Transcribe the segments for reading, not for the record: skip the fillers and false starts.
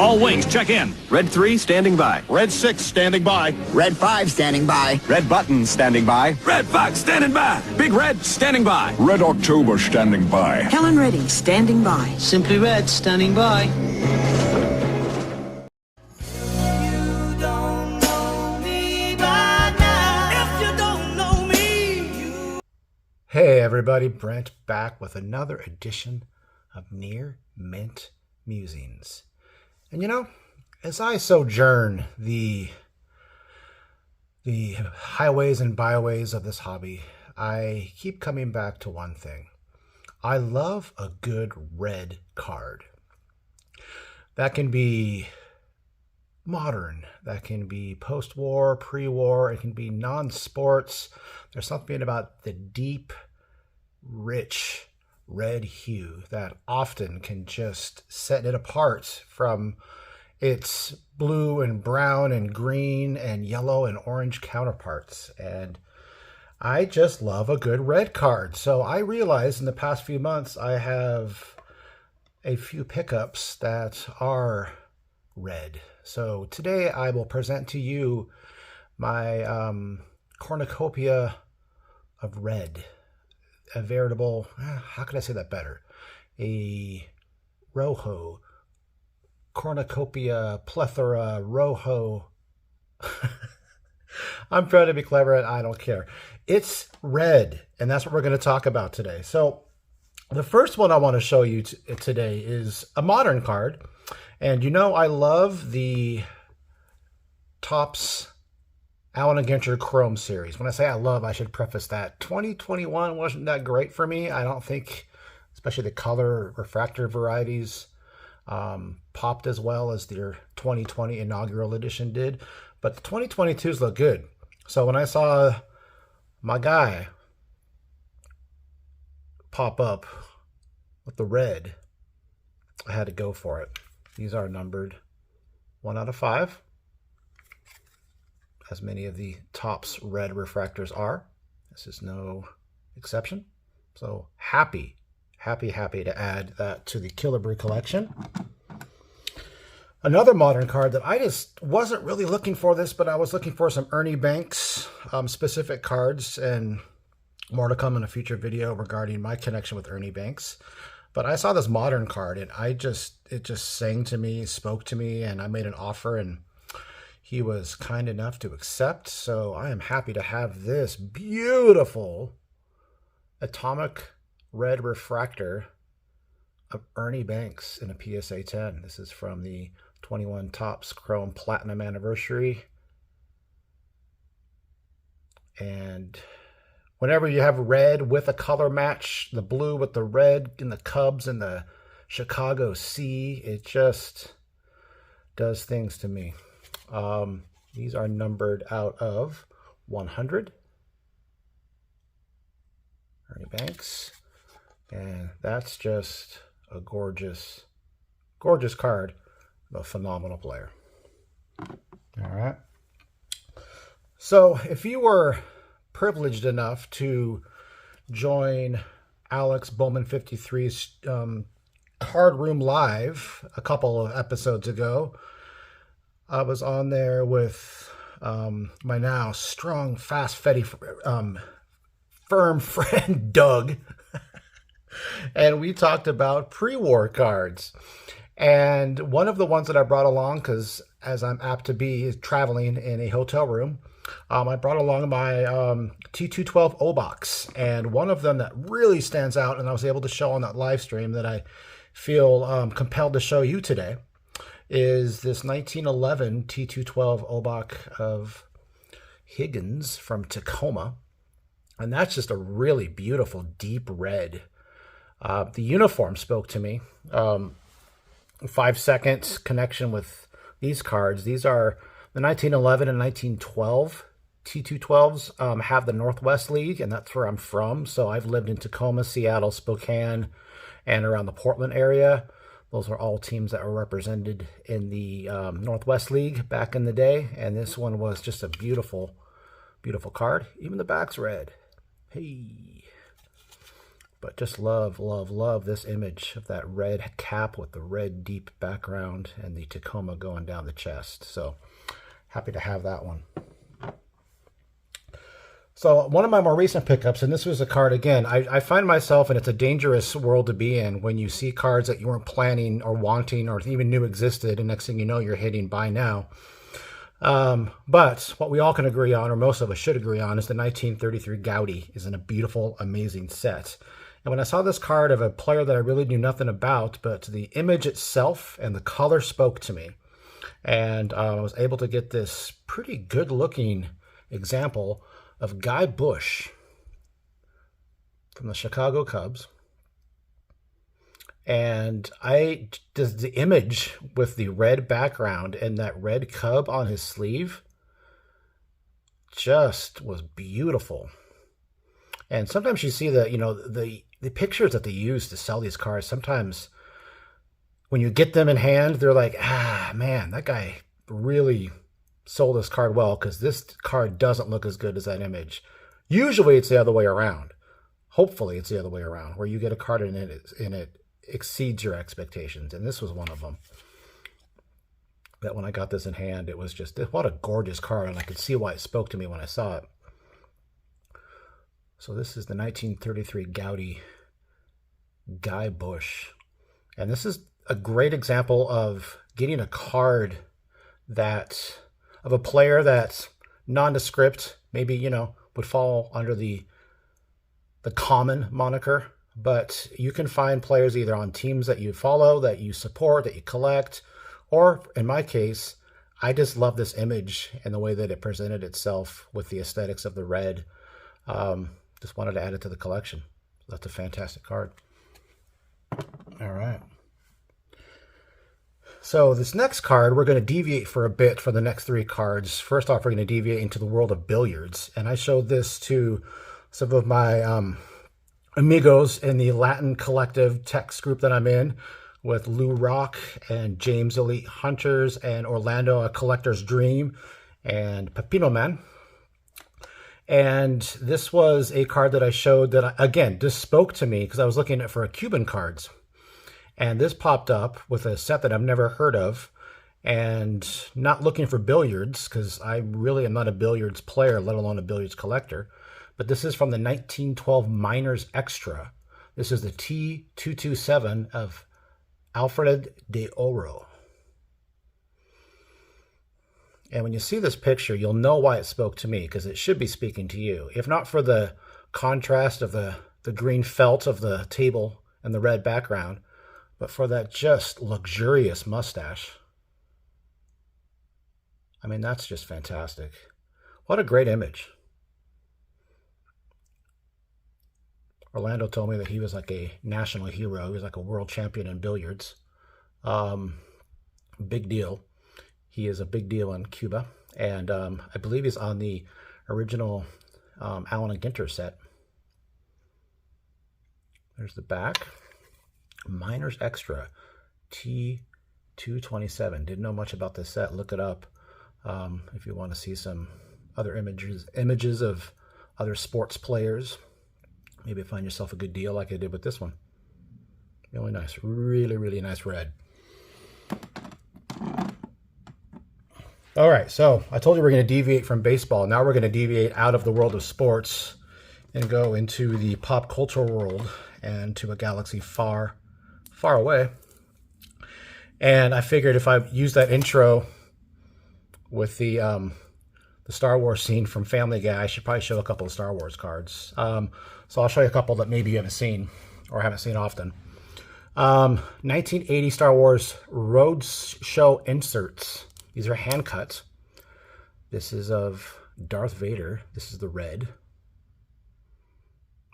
All wings, check in. Red 3 standing by. Red 6 standing by. Red 5 standing by. Red button standing by. Red Fox standing by. Big Red standing by. Red October standing by. Helen Reddy standing by. Simply Red standing by. Hey everybody, Brent back with another edition of Near Mint Musings. And you know, as I sojourn the highways and byways of this hobby, I keep coming back to one thing. I love a good red card. That can be modern, that can be post-war, pre-war, it can be non-sports. There's something about the deep, rich red hue that often can just set it apart from its blue and brown and green and yellow and orange counterparts. And I just love a good red card. So I realized in the past few months I have a few pickups that are red. So today I will present to you my cornucopia of red, a veritable, how could I say that better? A rojo, cornucopia, plethora, rojo. I'm trying to be clever and I don't care. It's red, and that's what we're going to talk about today. So the first one I want to show you today is a modern card. And you know, I love the Topps Allen & Ginter Chrome series. When I say I love, I should preface that 2021 wasn't that great for me. I don't think, especially the color refractor varieties, popped as well as their 2020 inaugural edition did. But the 2022s look good. So when I saw my guy pop up with the red, I had to go for it. These are numbered 1 out of 5. As many of the Topps red refractors are. This is no exception. So happy to add that to the Killebrew collection. Another modern card that I just wasn't really looking for this, but I was looking for some Ernie Banks specific cards, and more to come in a future video regarding my connection with Ernie Banks. But I saw this modern card and it just sang to me, spoke to me, and I made an offer and he was kind enough to accept. So I am happy to have this beautiful atomic red refractor of Ernie Banks in a PSA 10. This is from the 21 Topps Chrome Platinum Anniversary. And whenever you have red with a color match, the blue with the red in the Cubs and the Chicago Sea, it just does things to me. These are numbered out of 100. Ernie Banks. And that's just a gorgeous, gorgeous card of a phenomenal player. All right. So if you were privileged enough to join Alex Bowman 53's Card Room Live a couple of episodes ago, I was on there with my now strong, fast, firm friend Doug, and we talked about pre-war cards. And one of the ones that I brought along, because as I'm apt to be is traveling in a hotel room, I brought along my T212 O-Box. And one of them that really stands out, and I was able to show on that live stream that I feel compelled to show you today, is this 1911 T212 O-Box of Higgins from Tacoma. And that's just a really beautiful deep red. The uniform spoke to me. 5 seconds connection with these cards. These are the 1911 and 1912 T212s have the Northwest League, and that's where I'm from. So I've lived in Tacoma, Seattle, Spokane, and around the Portland area. Those are all teams that were represented in the Northwest League back in the day. And this one was just a beautiful, beautiful card. Even the back's red. Hey. But just love, love, love this image of that red cap with the red deep background and the Tacoma going down the chest. So happy to have that one. So one of my more recent pickups, and this was a card, again, I find myself, and it's a dangerous world to be in, when you see cards that you weren't planning or wanting or even knew existed, and next thing you know, you're hitting buy now. But what we all can agree on, or most of us should agree on, is the 1933 Gaudi is in a beautiful, amazing set. And when I saw this card of a player that I really knew nothing about, but the image itself and the color spoke to me. And I was able to get this pretty good-looking example of Guy Bush from the Chicago Cubs. And the image with the red background and that red cub on his sleeve just was beautiful. And sometimes you see the pictures that they use to sell these cards. Sometimes when you get them in hand, they're like, man, that guy really sold this card well, because this card doesn't look as good as that image. Usually it's the other way around. Hopefully it's the other way around, where you get a card and it exceeds your expectations. And this was one of them. That when I got this in hand, it was just, what a gorgeous card, and I could see why it spoke to me when I saw it. So this is the 1933 Gaudi Guy Bush. And this is a great example of getting a card of a player that's nondescript, maybe, would fall under the common moniker, but you can find players either on teams that you follow, that you support, that you collect, or in my case, I just love this image and the way that it presented itself with the aesthetics of the red. Just wanted to add it to the collection. That's a fantastic card. All right. So this next card, we're going to deviate for a bit for the next three cards. First off, we're going to deviate into the world of billiards. And I showed this to some of my amigos in the Latin Collective text group that I'm in, with Lou Rock and James Elite Hunters and Orlando A Collector's Dream and Pepino Man. And this was a card that I showed that, again, just spoke to me because I was looking for Cuban cards. And this popped up with a set that I've never heard of, and not looking for billiards because I really am not a billiards player, let alone a billiards collector. But this is from the 1912 Miners Extra. This is the T227 of Alfred de Oro. And when you see this picture, you'll know why it spoke to me, because it should be speaking to you. If not for the contrast of the green felt of the table and the red background, but for that just luxurious mustache. I mean, that's just fantastic. What a great image. Orlando told me that he was like a national hero. He was like a world champion in billiards. Big deal. He is a big deal in Cuba. And I believe he's on the original Allen and Ginter set. There's the back. Miners Extra T227. Didn't know much about this set. Look it up if you want to see some other images of other sports players. Maybe find yourself a good deal like I did with this one. Really nice. Really, really nice red. All right, so I told you we're going to deviate from baseball. Now we're going to deviate out of the world of sports and go into the pop culture world and to a galaxy far, far away. And I figured if I use that intro with the Star Wars scene from Family Guy, I should probably show a couple of Star Wars cards. So I'll show you a couple that maybe you haven't seen or haven't seen often. 1980 Star Wars Roadshow inserts. These are hand cut. This is of Darth Vader. This is the red.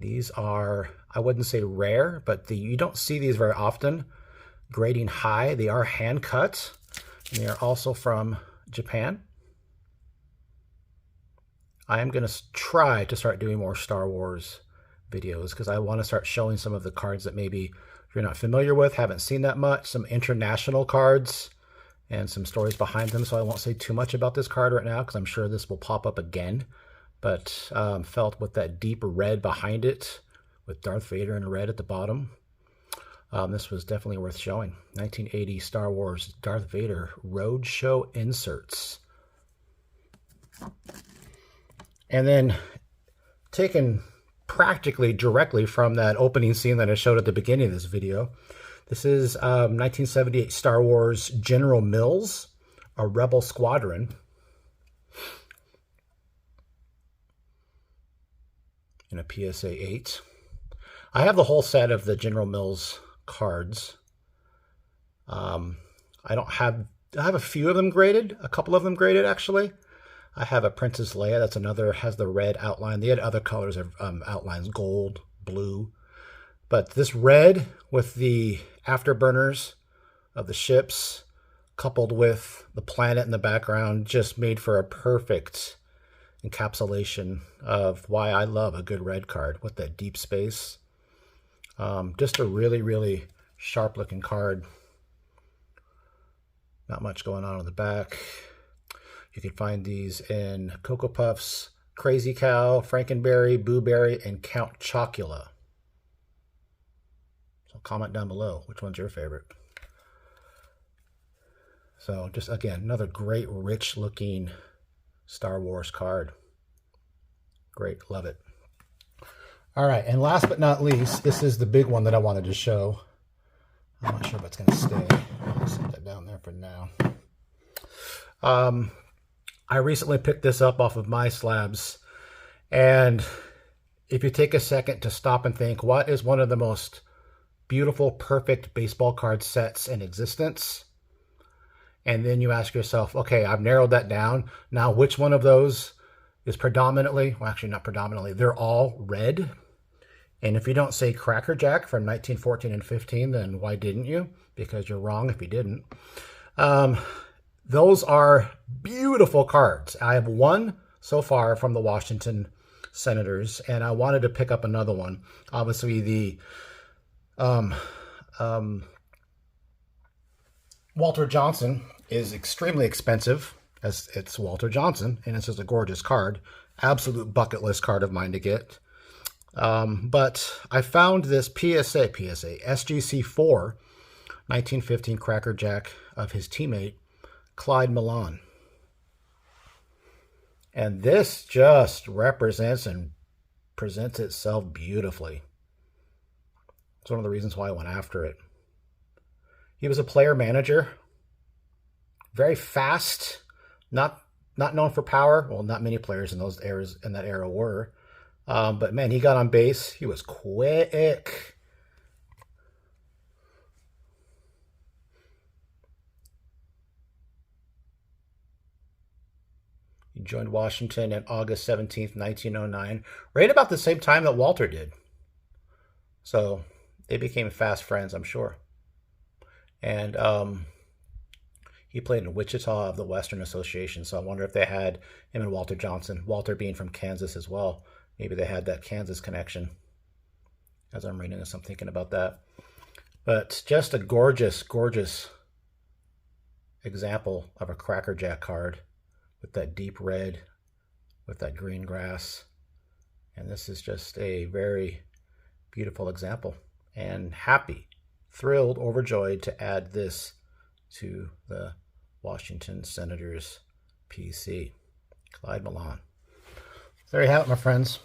These are, I wouldn't say rare, but you don't see these very often. Grading high. They are hand cut. And they are also from Japan. I am going to try to start doing more Star Wars videos because I want to start showing some of the cards that maybe if you're not familiar with, haven't seen that much, some international cards and some stories behind them. So I won't say too much about this card right now because I'm sure this will pop up again. But felt with that deep red behind it with Darth Vader in red at the bottom. This was definitely worth showing. 1980 Star Wars Darth Vader Roadshow inserts. And then taken practically directly from that opening scene that I showed at the beginning of this video. This is 1978 Star Wars General Mills, a Rebel Squadron. In a PSA 8. I have the whole set of the General Mills cards. I have a few of them graded, a couple of them graded actually. I have a Princess Leia, that's another, has the red outline. They had other colors of outlines, gold, blue. But this red with the afterburners of the ships, coupled with the planet in the background, just made for a perfect encapsulation of why I love a good red card with that deep space. Just a really, really sharp looking card. Not much going on the back. You can find these in Cocoa Puffs, Crazy Cow, Frankenberry, Boo Berry, and Count Chocula. So comment down below, which one's your favorite? So just again, another great rich looking Star Wars card. Great, love it. All right, and last but not least, this is the big one that I wanted to show. I'm not sure if it's going to stay. I'll set that down there for now. I recently picked this up off of My Slabs, and if you take a second to stop and think, what is one of the most beautiful, perfect baseball card sets in existence? And then you ask yourself, okay, I've narrowed that down. Now, which one of those is predominantly, well, actually not predominantly, they're all red. And if you don't say Cracker Jack from 1914 and 15, then why didn't you? Because you're wrong if you didn't. Those are beautiful cards. I have one so far from the Washington Senators, and I wanted to pick up another one. Obviously, the Walter Johnson is extremely expensive, as it's Walter Johnson, and it's just a gorgeous card. Absolute bucket list card of mine to get. But I found this SGC4 1915 Cracker Jack of his teammate, Clyde Milan. And this just represents and presents itself beautifully. It's one of the reasons why I went after it. He was a player manager, very fast, not known for power. Well, not many players in those eras in that era were. But man, he got on base. He was quick. He joined Washington on August 17th, 1909, right about the same time that Walter did. So they became fast friends, I'm sure. And he played in Wichita of the Western Association, so I wonder if they had him and Walter Johnson, Walter being from Kansas as well. Maybe they had that Kansas connection. As I'm reading this, I'm thinking about that. But just a gorgeous, gorgeous example of a Cracker Jack card with that deep red, with that green grass. And this is just a very beautiful example. And happy, thrilled, overjoyed to add this to the Washington Senators PC. Clyde Milan. There you have it, my friends.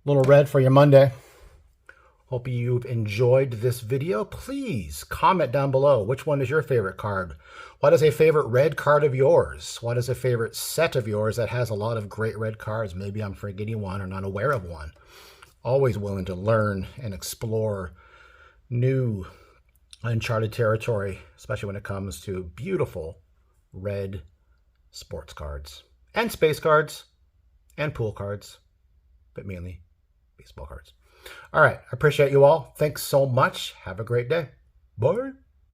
Little red for your Monday. Hope you've enjoyed this video. Please comment down below. Which one is your favorite card? What is a favorite red card of yours? What is a favorite set of yours that has a lot of great red cards? Maybe I'm forgetting one or not aware of one. Always willing to learn and explore new uncharted territory, especially when it comes to beautiful red sports cards and space cards and pool cards, but mainly baseball cards. All right. I appreciate you all. Thanks so much. Have a great day. Bye.